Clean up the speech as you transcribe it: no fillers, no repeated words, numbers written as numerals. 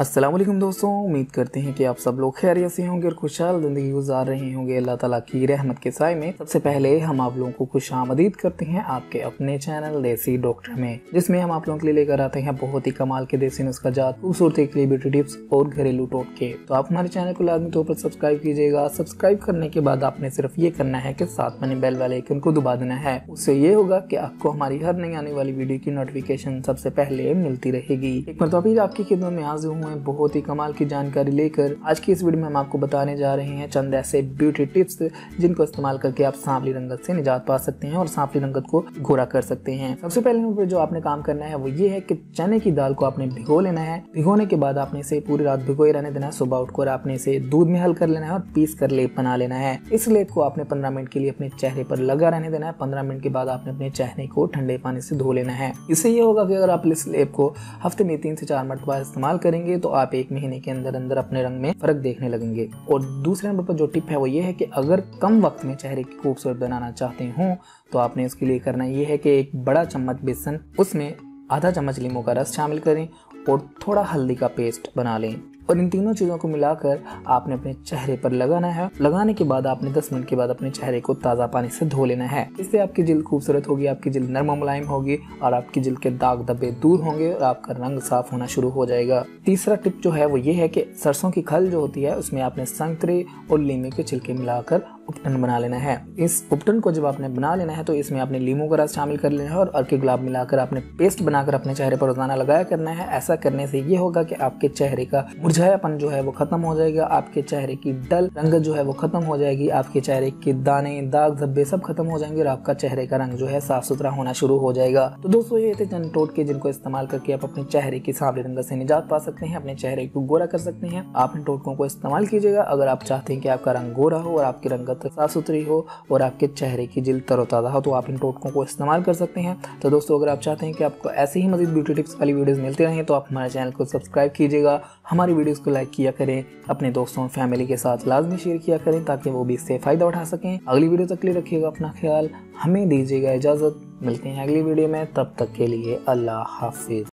अस्सलाम वालेकुम दोस्तों, उम्मीद करते हैं कि आप सब लोग खैरियत से होंगे और खुशहाल ज़िंदगी गुजार रहे होंगे अल्लाह ताला की रहमत के साए में। सबसे पहले हम आप लोगों को खुशामदीद करते हैं आपके अपने चैनल देसी डॉक्टर में, जिसमें हम आप लोगों के लिए लेकर आते हैं बहुत ही कमाल के देसी नुस्खाजात, खूबसूरती के लिए ब्यूटी टिप्स और घरेलू टोटके। तो आप हमारे चैनल को लाजमी तौर पर सब्सक्राइब कीजिएगा। सब्सक्राइब करने के बाद आपने सिर्फ ये करना है कि साथ में बेल वाले आइकन को दबा देना है। उससे ये होगा कि आपको हमारी हर नई आने वाली वीडियो की नोटिफिकेशन सबसे पहले मिलती रहेगी। एक मरतबा आपकी खिदमत में हाजिर में बहुत ही कमाल की जानकारी लेकर आज की इस वीडियो में हम आपको बताने जा रहे हैं चंद ऐसे ब्यूटी टिप्स जिनको इस्तेमाल करके आप सांवली रंगत से निजात पा सकते हैं और सांवली रंगत को गोरा कर सकते हैं। सबसे पहले नंबर पर जो आपने काम करना है वो ये है कि चने की दाल को आपने भिगो लेना है। भिगोने के बाद आपने इसे पूरी रात भिगोए रहने देना है। सुबह उठकर आपने इसे दूध में हल कर लेना है और पीस कर लेप बना लेना है। इस लेप को आपने 15 मिनट के लिए अपने चेहरे पर लगा रहने देना है। 15 मिनट के बाद आपने अपने चेहरे को ठंडे पानी से धो लेना है। इससे ये होगा कि अगर आप इस लेप को हफ्ते में 3 से 4 मरतबा इस्तेमाल करेंगे तो आप 1 महीने के अंदर अंदर अपने रंग में फर्क देखने लगेंगे। और दूसरे नंबर पर जो टिप है वो ये है कि अगर कम वक्त में चेहरे की खूबसूरत बनाना चाहते हो तो आपने इसके लिए करना ये है कि एक बड़ा चम्मच बेसन, उसमें आधा चम्मच नींबू का रस शामिल करें और थोड़ा हल्दी का पेस्ट बना लें और इन तीनों चीज़ों को मिलाकर आपने अपने चेहरे पर लगाना है। लगाने के बाद आपने 10 मिनट के बाद अपने चेहरे को ताज़ा पानी से धो लेना है। इससे आपकी जिल्द खूबसूरत होगी, आपकी जिल्द नरम और मुलायम होगी और आपकी जिल्द के दाग धब्बे दूर होंगे और आपका रंग साफ होना शुरू हो जाएगा। तीसरा टिप जो है वो ये है कि सरसों की खल जो होती है उसमें आपने संतरे और लीमे के छिलके मिलाकर उपटन बना लेना है। इस उपटन को जब आपने बना लेना है तो इसमें आपने लीमू का रस शामिल कर लेना है और अर्के गुलाब मिलाकर आपने पेस्ट बनाकर अपने चेहरे पर रोजाना लगाया करना है। ऐसा करने से ये होगा कि आपके चेहरे का मुरझायापन जो है वो खत्म हो जाएगा, आपके चेहरे की डल रंगत जो है वो खत्म हो जाएगी, आपके चेहरे के दाने दाग धब्बे सब खत्म हो जाएंगे और आपका चेहरे का रंग जो है साफ सुथरा होना शुरू हो जाएगा। तो दोस्तों ये थे चंद टोटके जिनको इस्तेमाल करके आप अपने चेहरे की सांवली रंगत से निजात पा सकते हैं, अपने चेहरे को गोरा कर सकते हैं। आप इन टोटकों को इस्तेमाल कीजिएगा अगर आप चाहते हैं कि आपका रंग गोरा हो और आपकी रंगत साफ सुथरी हो और आपके चेहरे की जिल्द तरोताजा हो तो आप इन टोटकों को इस्तेमाल कर सकते हैं। तो दोस्तों अगर आप चाहते हैं कि आपको ऐसे ही मजीद ब्यूटी टिप्स वाली वीडियोस मिलते रहें तो आप हमारे चैनल को सब्सक्राइब कीजिएगा, हमारी वीडियोस को लाइक किया करें, अपने दोस्तों फैमिली के साथ लाजमी शेयर किया करें ताकि वो भी इससे फ़ायदा उठा सकें। अगली वीडियो तक के लिए रखिएगा अपना ख्याल, हमें दीजिएगा इजाज़त। मिलते हैं अगली वीडियो में, तब तक के लिए अल्लाह हाफिज़।